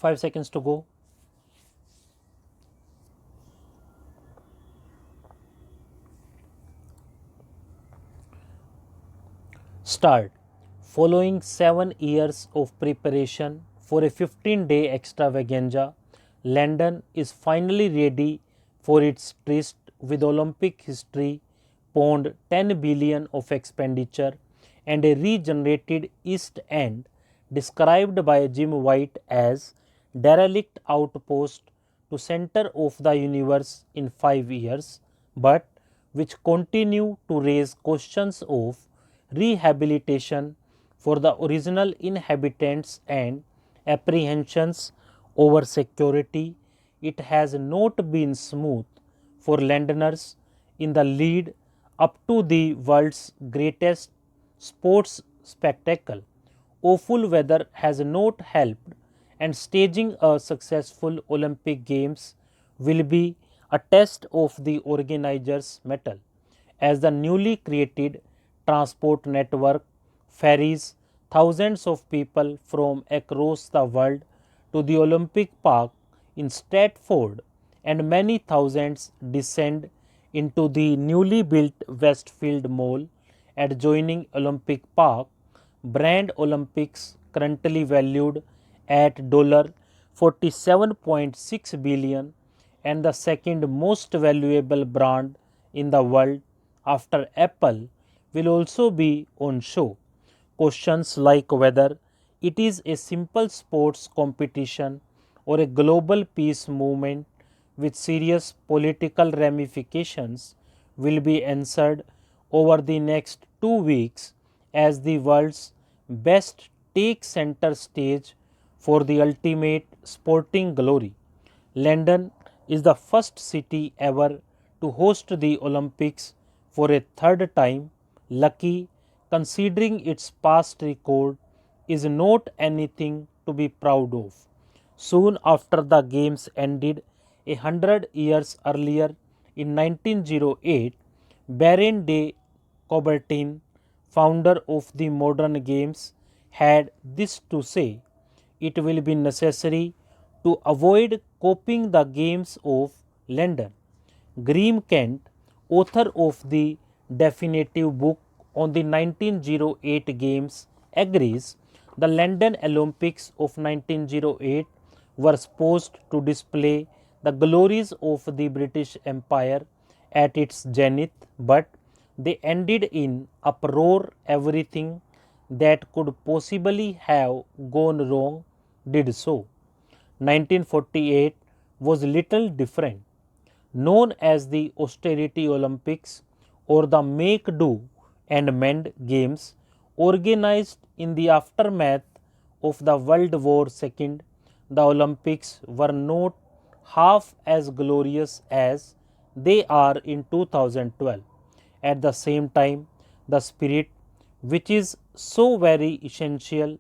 5 seconds to go. Start. Following 7 years of preparation for a 15-day extravaganza, London is finally ready for its tryst with Olympic history, pound 10 billion of expenditure and a regenerated East End described by Jim White as derelict outpost to center of the universe in 5 years, but which continue to raise questions of rehabilitation for the original inhabitants and apprehensions over security. It has not been smooth for Londoners in the lead up to the world's greatest sports spectacle. Awful weather has not helped, and staging a successful Olympic Games will be a test of the organizers' mettle, as the newly created transport network ferries thousands of people from across the world to the Olympic Park in Stratford, and many thousands descend into the newly built Westfield Mall adjoining Olympic Park. Brand Olympics, currently valued at $47.6 billion and the second most valuable brand in the world after Apple, will also be on show. Questions like whether it is a simple sports competition or a global peace movement with serious political ramifications will be answered over the next 2 weeks as the world's best take center stage for the ultimate sporting glory. London is the first city ever to host the Olympics for a third time. Lucky, considering its past record, is not anything to be proud of. Soon after the Games ended, 100 years earlier in 1908, Baron de Coubertin, founder of the modern games, had this to say: it will be necessary to avoid copying the games of London. Graham Kent, author of the definitive book on the 1908 Games, agrees the London Olympics of 1908 were supposed to display the glories of the British Empire at its zenith, but they ended in uproar. Everything that could possibly have gone wrong did so. 1948 was little different. Known as the Austerity Olympics or the Make Do and Mend Games, organized in the aftermath of the World War II, the Olympics were not half as glorious as they are in 2012. At the same time, the spirit, which is so very essential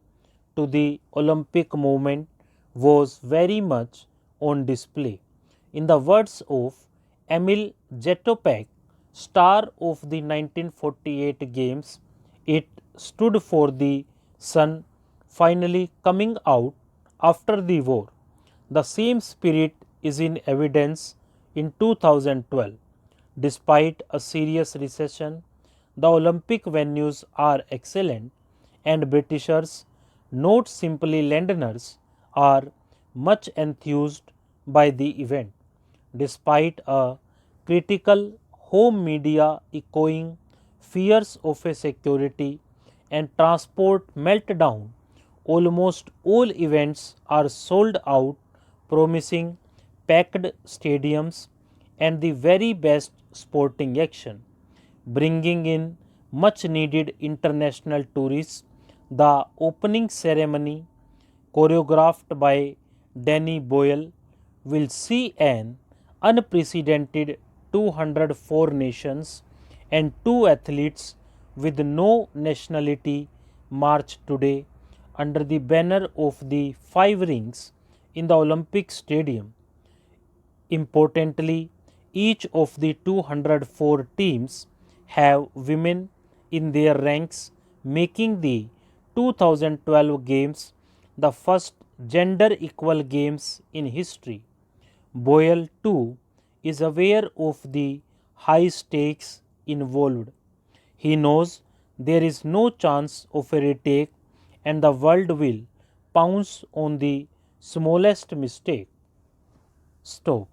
to the Olympic movement, was very much on display. In the words of Emil Jetopek, star of the 1948 Games, it stood for the sun finally coming out after the war. The same spirit is in evidence in 2012. Despite a serious recession, the Olympic venues are excellent, and Britishers, not simply Londoners, are much enthused by the event. Despite a critical home media echoing fears of a security and transport meltdown, almost all events are sold out, promising packed stadiums and the very best sporting action, bringing in much needed international tourists. The opening ceremony, choreographed by Danny Boyle, will see an unprecedented 204 nations and 2 athletes with no nationality march today under the banner of the 5 rings in the Olympic Stadium. Importantly, each of the 204 teams have women in their ranks, making the 2012 Games the first gender equal games in history. Boyle too is aware of the high stakes involved. He knows there is no chance of a retake and the world will pounce on the smallest mistake. Stop.